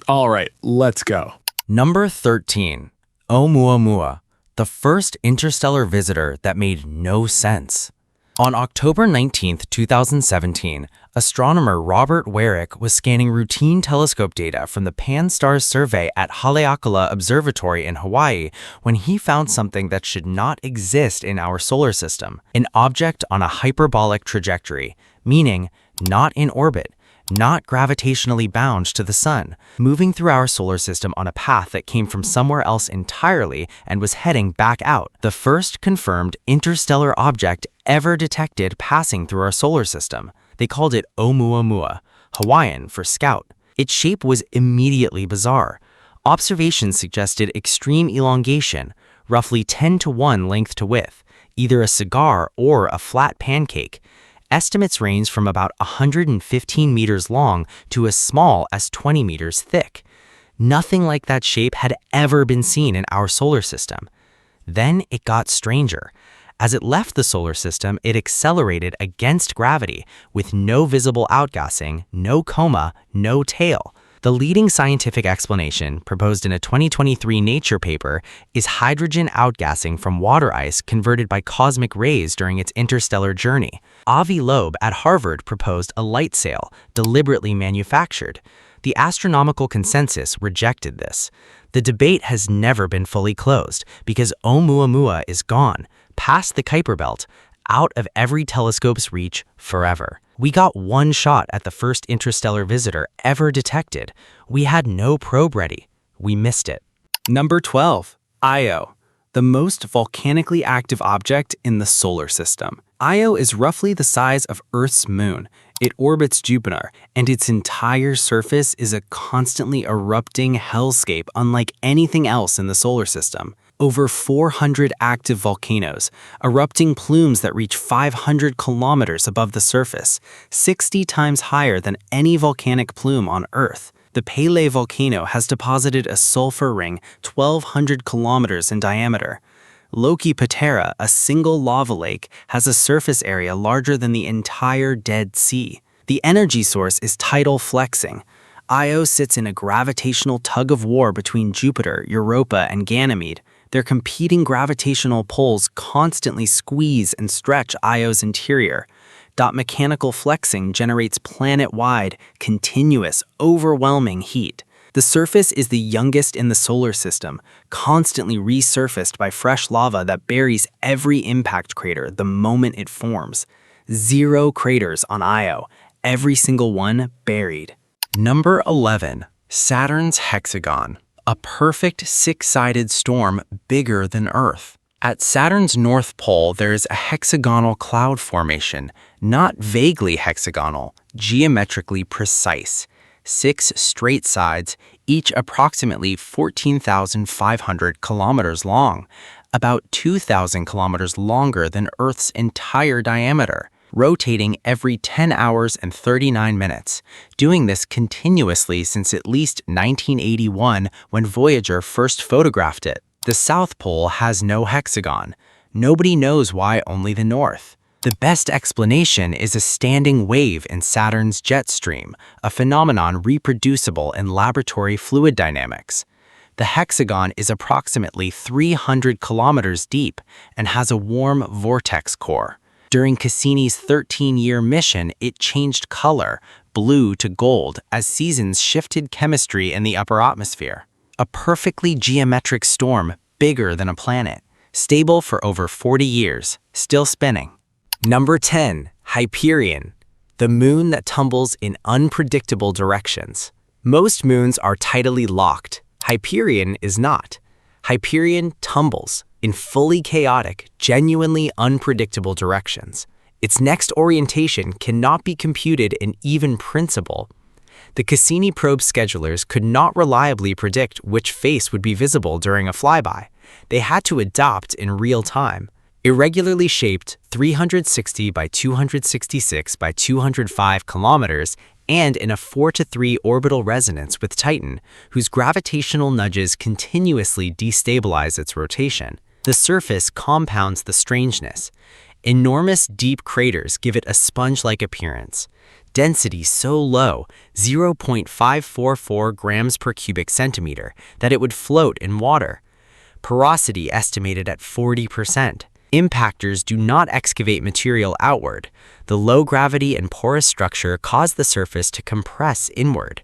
All right, let's go. Number 13. Oumuamua, the first interstellar visitor that made no sense. On October 19, 2017, astronomer Robert Warwick was scanning routine telescope data from the Pan-STARRS survey at Haleakala Observatory in Hawaii when he found something that should not exist in our solar system, an object on a hyperbolic trajectory, meaning not in orbit, not gravitationally bound to the sun, moving through our solar system on a path that came from somewhere else entirely and was heading back out. The first confirmed interstellar object ever detected passing through our solar system. They called it Oumuamua, Hawaiian for scout. Its shape was immediately bizarre. Observations suggested extreme elongation, roughly 10-to-1 length to width, either a cigar or a flat pancake. Estimates range from about 115 meters long to as small as 20 meters thick. Nothing like that shape had ever been seen in our solar system. Then it got stranger. As it left the solar system, it accelerated against gravity with no visible outgassing, no coma, no tail. The leading scientific explanation, proposed in a 2023 Nature paper, is hydrogen outgassing from water ice converted by cosmic rays during its interstellar journey. Avi Loeb at Harvard proposed a light sail, deliberately manufactured. The astronomical consensus rejected this. The debate has never been fully closed because Oumuamua is gone, past the Kuiper Belt, out of every telescope's reach forever. We got one shot at the first interstellar visitor ever detected. We had no probe ready. We missed it. Number 12. Io, the most volcanically active object in the solar system. Io is roughly the size of Earth's moon. It orbits Jupiter, and its entire surface is a constantly erupting hellscape unlike anything else in the solar system. Over 400 active volcanoes, erupting plumes that reach 500 kilometers above the surface, 60 times higher than any volcanic plume on Earth. The Pele volcano has deposited a sulfur ring 1,200 kilometers in diameter. Loki Patera, a single lava lake, has a surface area larger than the entire Dead Sea. The energy source is tidal flexing. Io sits in a gravitational tug-of-war between Jupiter, Europa, and Ganymede. Their competing gravitational poles constantly squeeze and stretch Io's interior. Mechanical flexing generates planet-wide, continuous, overwhelming heat. The surface is the youngest in the solar system, constantly resurfaced by fresh lava that buries every impact crater the moment it forms. 0 craters on Io, every single one buried. Number 11. Saturn's Hexagon, a perfect 6-sided storm bigger than Earth. At Saturn's north pole, there is a hexagonal cloud formation, not vaguely hexagonal, geometrically precise. 6 straight sides, each approximately 14,500 kilometers long, about 2,000 kilometers longer than Earth's entire diameter, rotating every 10 hours and 39 minutes, doing this continuously since at least 1981 when Voyager first photographed it. The South Pole has no hexagon. Nobody knows why only the North. The best explanation is a standing wave in Saturn's jet stream, a phenomenon reproducible in laboratory fluid dynamics. The hexagon is approximately 300 kilometers deep and has a warm vortex core. During Cassini's 13-year mission, it changed color, blue to gold, as seasons shifted chemistry in the upper atmosphere. A perfectly geometric storm, bigger than a planet, stable for over 40 years, still spinning. Number 10. Hyperion, the moon that tumbles in unpredictable directions. Most moons are tidally locked. Hyperion is not. Hyperion tumbles in fully chaotic, genuinely unpredictable directions. Its next orientation cannot be computed in even principle. The Cassini probe schedulers could not reliably predict which face would be visible during a flyby. They had to adapt in real time. Irregularly shaped 360 by 266 by 205 kilometers and in a 4-to-3 orbital resonance with Titan, whose gravitational nudges continuously destabilize its rotation. The surface compounds the strangeness. Enormous deep craters give it a sponge-like appearance. density so low, 0.544 grams per cubic centimeter, that it would float in water. Porosity estimated at 40%. Impactors do not excavate material outward. The low gravity and porous structure cause the surface to compress inward.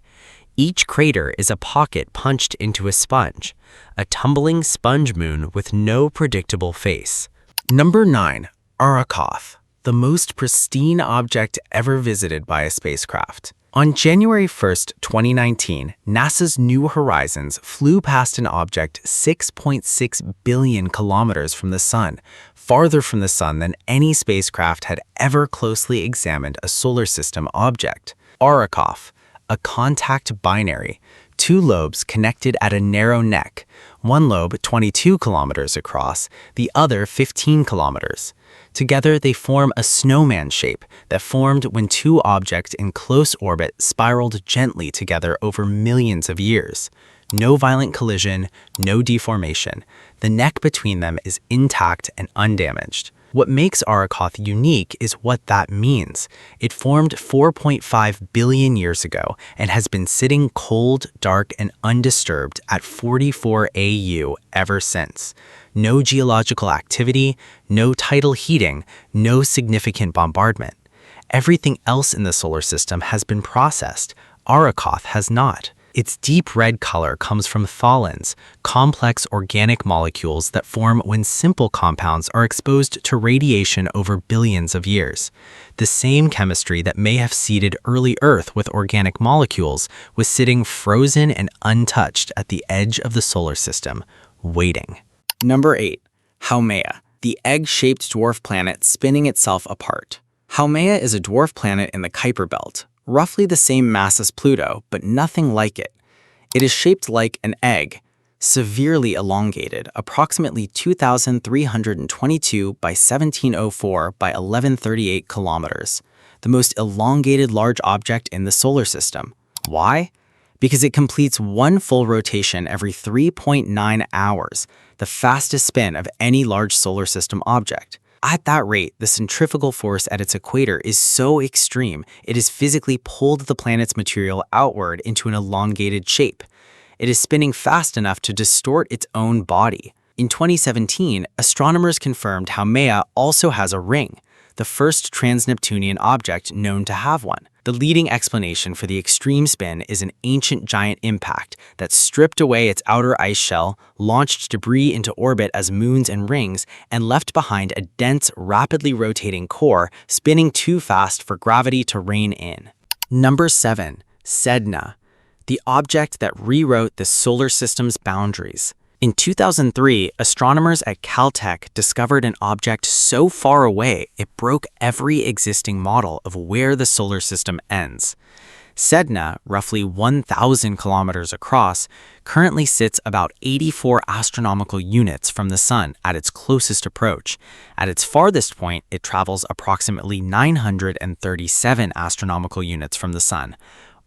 Each crater is a pocket punched into a sponge, a tumbling sponge moon with no predictable face. Number 9. Arrokoth, the most pristine object ever visited by a spacecraft. On January 1, 2019, NASA's New Horizons flew past an object 6.6 billion kilometers from the Sun, farther from the Sun than any spacecraft had ever closely examined a solar system object. Arrokoth, a contact binary, 2 lobes connected at a narrow neck, one lobe 22 kilometers across, the other 15 kilometers. Together, they form a snowman shape that formed when 2 objects in close orbit spiraled gently together over millions of years. No violent collision, no deformation. The neck between them is intact and undamaged. What makes Arrokoth unique is what that means. It formed 4.5 billion years ago and has been sitting cold, dark, and undisturbed at 44 AU ever since. No geological activity, no tidal heating, no significant bombardment. Everything else in the solar system has been processed. Arrokoth has not. Its deep red color comes from tholins, complex organic molecules that form when simple compounds are exposed to radiation over billions of years. The same chemistry that may have seeded early Earth with organic molecules was sitting frozen and untouched at the edge of the solar system, waiting. Number 8. Haumea, the egg-shaped dwarf planet spinning itself apart. Haumea is a dwarf planet in the Kuiper Belt, roughly the same mass as Pluto, but nothing like it. It is shaped like an egg, severely elongated, approximately 2,322 by 1704 by 1138 kilometers, the most elongated large object in the solar system. Why? Because it completes one full rotation every 3.9 hours, the fastest spin of any large solar system object. At that rate, the centrifugal force at its equator is so extreme, it has physically pulled the planet's material outward into an elongated shape. It is spinning fast enough to distort its own body. In 2017, astronomers confirmed Haumea also has a ring, the first trans-Neptunian object known to have one. The leading explanation for the extreme spin is an ancient giant impact that stripped away its outer ice shell, launched debris into orbit as moons and rings, and left behind a dense, rapidly rotating core spinning too fast for gravity to rein in. Number 7. Sedna, the object that rewrote the solar system's boundaries. In 2003, astronomers at Caltech discovered an object so far away it broke every existing model of where the solar system ends. Sedna, roughly 1,000 kilometers across, currently sits about 84 astronomical units from the Sun at its closest approach. At its farthest point, it travels approximately 937 astronomical units from the Sun.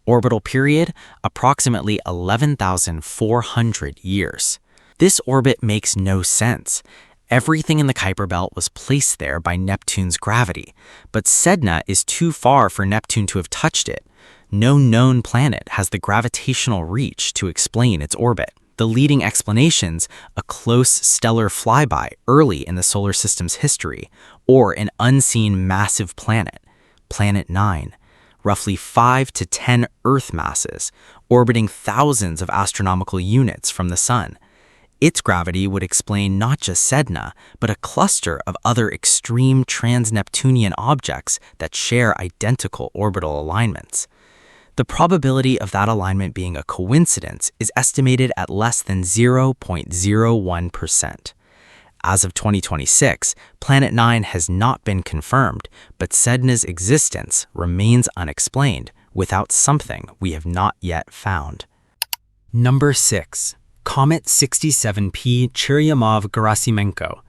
Orbital period, approximately 11,400 years. This orbit makes no sense. Everything in the Kuiper Belt was placed there by Neptune's gravity, but Sedna is too far for Neptune to have touched it. No known planet has the gravitational reach to explain its orbit. The leading explanations, a close stellar flyby early in the solar system's history, or an unseen massive planet, Planet 9, roughly 5 to 10 Earth masses, orbiting thousands of astronomical units from the Sun. Its gravity would explain not just Sedna, but a cluster of other extreme trans-Neptunian objects that share identical orbital alignments. The probability of that alignment being a coincidence is estimated at less than 0.01%. As of 2026, Planet 9 has not been confirmed, but Sedna's existence remains unexplained without something we have not yet found. Number 6. Comet 67P Churyumov-Gerasimenko,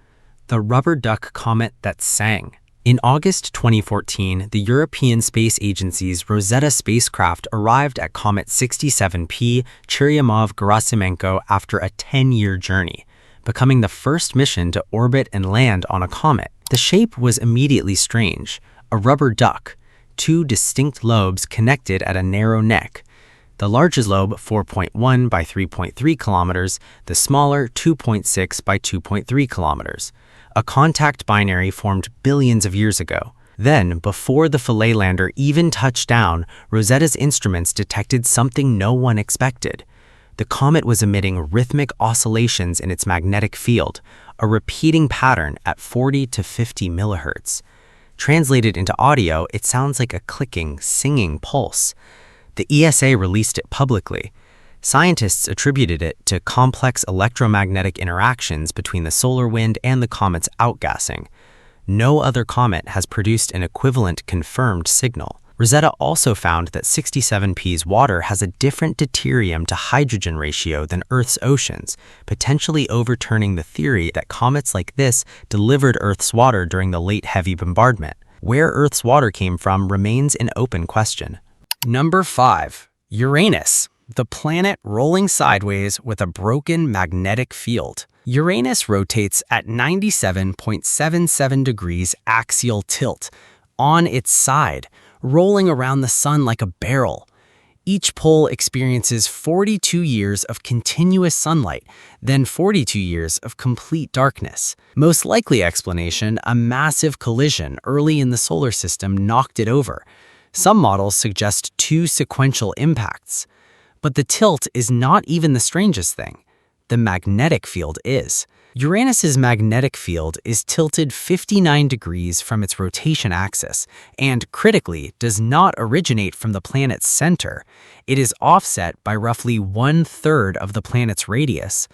the rubber duck comet that sang. In August 2014, the European Space Agency's Rosetta spacecraft arrived at Comet 67P Churyumov-Gerasimenko after a 10-year journey, becoming the first mission to orbit and land on a comet. The shape was immediately strange, a rubber duck. two distinct lobes connected at a narrow neck. The largest lobe, 4.1 by 3.3 kilometers, the smaller, 2.6 by 2.3 kilometers. A contact binary formed billions of years ago. Then, before the Philae lander even touched down, Rosetta's instruments detected something no one expected. The comet was emitting rhythmic oscillations in its magnetic field, a repeating pattern at 40 to 50 millihertz. Translated into audio, it sounds like a clicking, singing pulse. The ESA released it publicly. Scientists attributed it to complex electromagnetic interactions between the solar wind and the comet's outgassing. No other comet has produced an equivalent confirmed signal. Rosetta also found that 67P's water has a different deuterium to hydrogen ratio than Earth's oceans, potentially overturning the theory that comets like this delivered Earth's water during the late heavy bombardment. Where Earth's water came from remains an open question. Number 5. Uranus, the planet rolling sideways with a broken magnetic field. Uranus rotates at 97.77 degrees axial tilt, on its side, rolling around the sun like a barrel. Each pole experiences 42 years of continuous sunlight, then 42 years of complete darkness. Most likely explanation, a massive collision early in the solar system knocked it over. Some models suggest 2 sequential impacts. But the tilt is not even the strangest thing. The magnetic field is. Uranus's magnetic field is tilted 59 degrees from its rotation axis and, critically, does not originate from the planet's center. It is offset by roughly 1/3 of the planet's radius.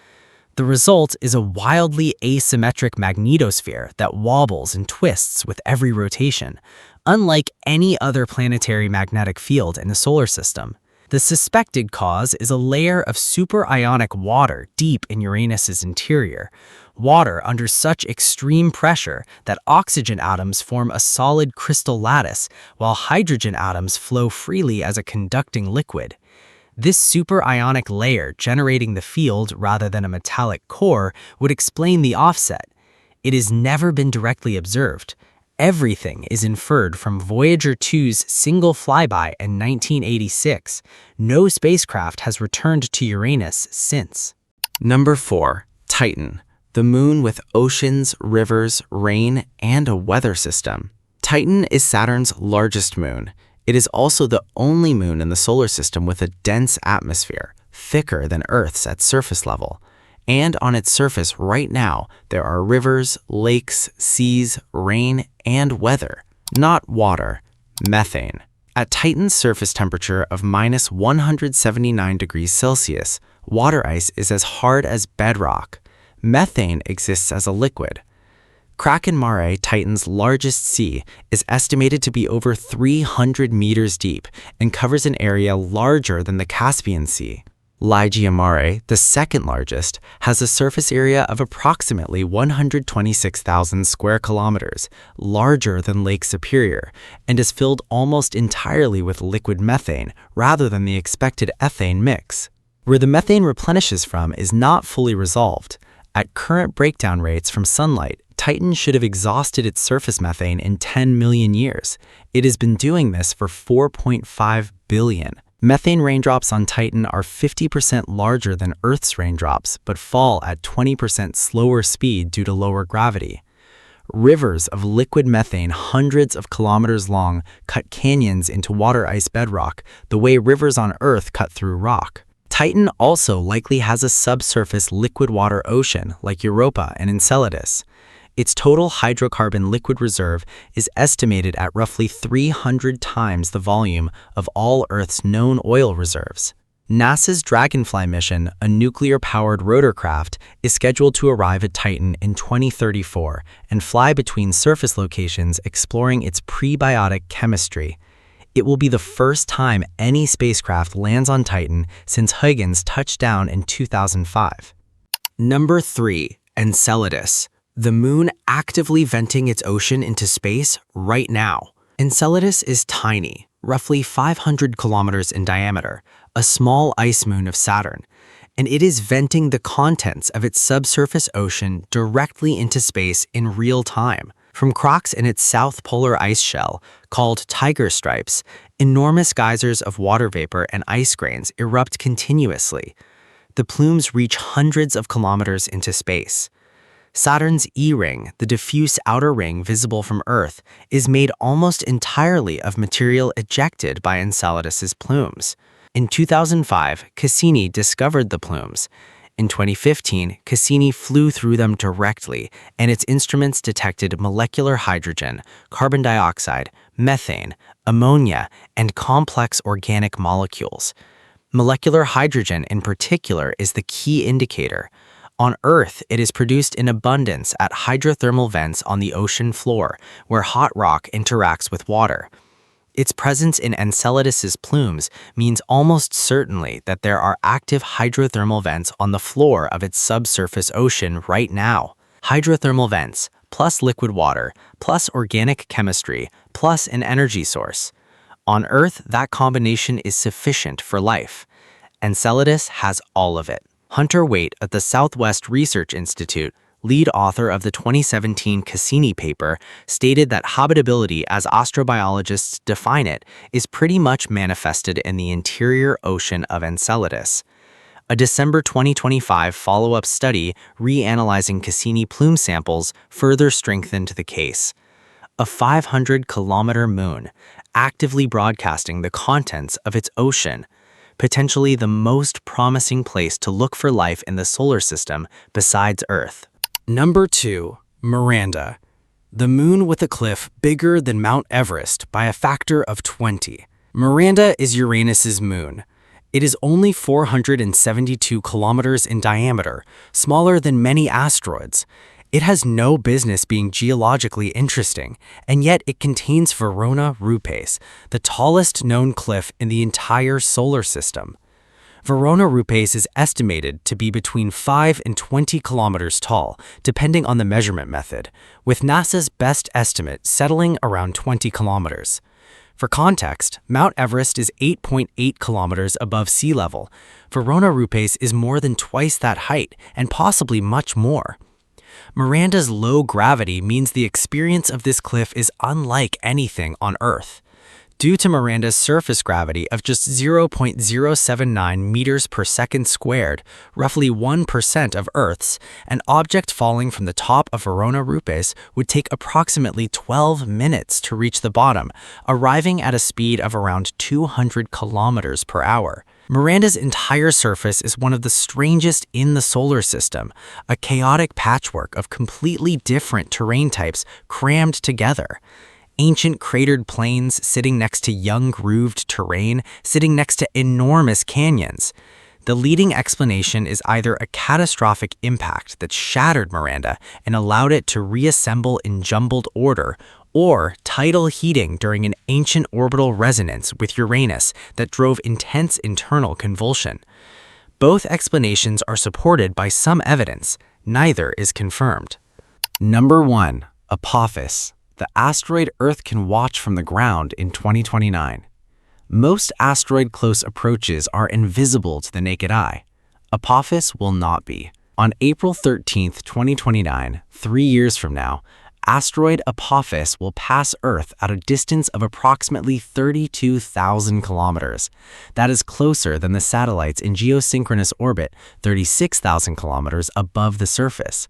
The result is a wildly asymmetric magnetosphere that wobbles and twists with every rotation, unlike any other planetary magnetic field in the solar system. The suspected cause is a layer of superionic water deep in Uranus's interior, water under such extreme pressure that oxygen atoms form a solid crystal lattice, while hydrogen atoms flow freely as a conducting liquid. This superionic layer generating the field rather than a metallic core would explain the offset. It has never been directly observed. Everything is inferred from Voyager 2's single flyby in 1986. No spacecraft has returned to Uranus since. Number 4. Titan, the moon with oceans, rivers, rain, and a weather system. Titan is Saturn's largest moon. It is also the only moon in the solar system with a dense atmosphere, thicker than Earth's at surface level. And on its surface right now, there are rivers, lakes, seas, rain, and weather. Not water, methane. At Titan's surface temperature of minus 179 degrees Celsius, water ice is as hard as bedrock. Methane exists as a liquid. Kraken Mare, Titan's largest sea, is estimated to be over 300 meters deep and covers an area larger than the Caspian Sea. Ligeia Mare, the second largest, has a surface area of approximately 126,000 square kilometers, larger than Lake Superior, and is filled almost entirely with liquid methane rather than the expected ethane mix. Where the methane replenishes from is not fully resolved. At current breakdown rates from sunlight, Titan should have exhausted its surface methane in 10 million years. It has been doing this for 4.5 billion. Methane raindrops on Titan are 50% larger than Earth's raindrops, but fall at 20% slower speed due to lower gravity. Rivers of liquid methane hundreds of kilometers long cut canyons into water ice bedrock, the way rivers on Earth cut through rock. Titan also likely has a subsurface liquid water ocean like Europa and Enceladus. Its total hydrocarbon liquid reserve is estimated at roughly 300 times the volume of all Earth's known oil reserves. NASA's Dragonfly mission, a nuclear-powered rotorcraft, is scheduled to arrive at Titan in 2034 and fly between surface locations exploring its prebiotic chemistry. It will be the first time any spacecraft lands on Titan since Huygens touched down in 2005. Number 3. Enceladus, the moon actively venting its ocean into space right now. Enceladus is tiny, roughly 500 kilometers in diameter, a small ice moon of Saturn, and it is venting the contents of its subsurface ocean directly into space in real time. From cracks in its south polar ice shell, called tiger stripes, enormous geysers of water vapor and ice grains erupt continuously. The plumes reach hundreds of kilometers into space. Saturn's E-ring, the diffuse outer ring visible from Earth, is made almost entirely of material ejected by Enceladus's plumes. In 2005, Cassini discovered the plumes. In 2015, Cassini flew through them directly, and its instruments detected molecular hydrogen, carbon dioxide, methane, ammonia, and complex organic molecules. Molecular hydrogen, in particular, is the key indicator. On Earth, it is produced in abundance at hydrothermal vents on the ocean floor, where hot rock interacts with water. Its presence in Enceladus's plumes means almost certainly that there are active hydrothermal vents on the floor of its subsurface ocean right now. Hydrothermal vents, plus liquid water, plus organic chemistry, plus an energy source. On Earth, that combination is sufficient for life. Enceladus has all of it. Hunter Waite at the Southwest Research Institute, lead author of the 2017 Cassini paper, stated that habitability, as astrobiologists define it, is pretty much manifested in the interior ocean of Enceladus. A December 2025 follow-up study reanalyzing Cassini plume samples further strengthened the case. A 500-kilometer moon, actively broadcasting the contents of its ocean, potentially the most promising place to look for life in the solar system besides Earth. Number 2. Miranda. The moon with a cliff bigger than Mount Everest by a factor of 20. Miranda is Uranus's moon. It is only 472 kilometers in diameter, smaller than many asteroids. It has no business being geologically interesting, and yet it contains Verona Rupes, the tallest known cliff in the entire solar system. Verona Rupes is estimated to be between 5 and 20 kilometers tall, depending on the measurement method, with NASA's best estimate settling around 20 kilometers. For context, Mount Everest is 8.8 kilometers above sea level. Verona Rupes is more than twice that height, and possibly much more. Miranda's low gravity means the experience of this cliff is unlike anything on Earth. Due to Miranda's surface gravity of just 0.079 meters per second squared, roughly 1% of Earth's, an object falling from the top of Verona Rupes would take approximately 12 minutes to reach the bottom, arriving at a speed of around 200 kilometers per hour. Miranda's entire surface is one of the strangest in the solar system, a chaotic patchwork of completely different terrain types crammed together. Ancient cratered plains sitting next to young grooved terrain, sitting next to enormous canyons. The leading explanation is either a catastrophic impact that shattered Miranda and allowed it to reassemble in jumbled order, or tidal heating during an ancient orbital resonance with Uranus that drove intense internal convulsion. Both explanations are supported by some evidence. Neither is confirmed. Number 1. Apophis, the asteroid Earth can watch from the ground in 2029. Most asteroid-close approaches are invisible to the naked eye. Apophis will not be. On April 13, 2029, 3 years from now, asteroid Apophis will pass Earth at a distance of approximately 32,000 kilometers. That is closer than the satellites in geosynchronous orbit 36,000 kilometers above the surface.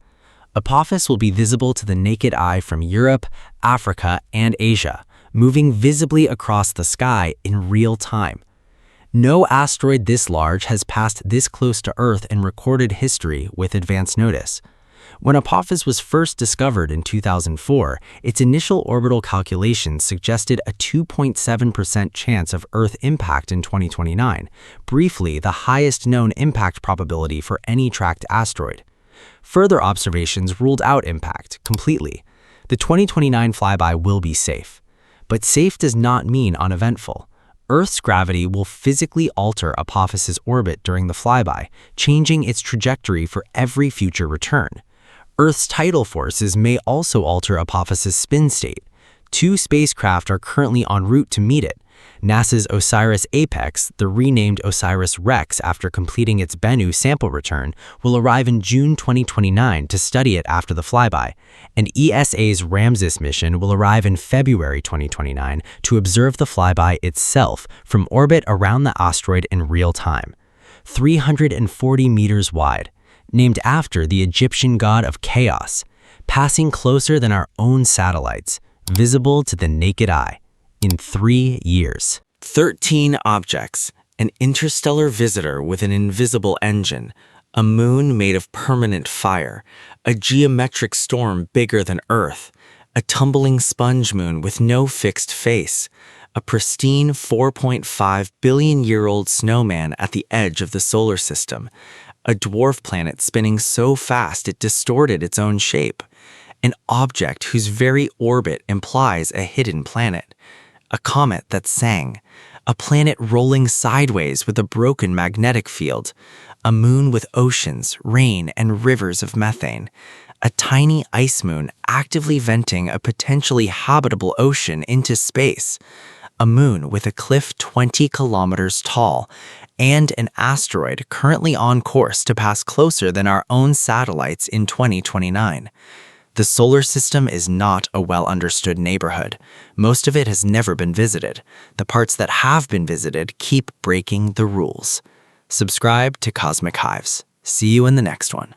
Apophis will be visible to the naked eye from Europe, Africa, and Asia, moving visibly across the sky in real time. No asteroid this large has passed this close to Earth in recorded history with advance notice. When Apophis was first discovered in 2004, its initial orbital calculations suggested a 2.7% chance of Earth impact in 2029, briefly the highest known impact probability for any tracked asteroid. Further observations ruled out impact completely. The 2029 flyby will be safe. But safe does not mean uneventful. Earth's gravity will physically alter Apophis's orbit during the flyby, changing its trajectory for every future return. Earth's tidal forces may also alter Apophis's spin state. 2 spacecraft are currently en route to meet it, NASA's OSIRIS-APEX, the renamed OSIRIS-REx after completing its Bennu sample return, will arrive in June 2029 to study it after the flyby, and ESA's Ramses mission will arrive in February 2029 to observe the flyby itself from orbit around the asteroid in real time. 340 meters wide, named after the Egyptian god of chaos, passing closer than our own satellites, visible to the naked eye, in 3 years. 13 objects, an interstellar visitor with an invisible engine, a moon made of permanent fire, a geometric storm bigger than Earth, a tumbling sponge moon with no fixed face, a pristine 4.5 billion-year-old snowman at the edge of the solar system, a dwarf planet spinning so fast it distorted its own shape, an object whose very orbit implies a hidden planet, a comet that sang, a planet rolling sideways with a broken magnetic field, a moon with oceans, rain, and rivers of methane, a tiny ice moon actively venting a potentially habitable ocean into space, a moon with a cliff 20 kilometers tall, and an asteroid currently on course to pass closer than our own satellites in 2029. The solar system is not a well-understood neighborhood. Most of it has never been visited. The parts that have been visited keep breaking the rules. Subscribe to Cosmic Hives. See you in the next one.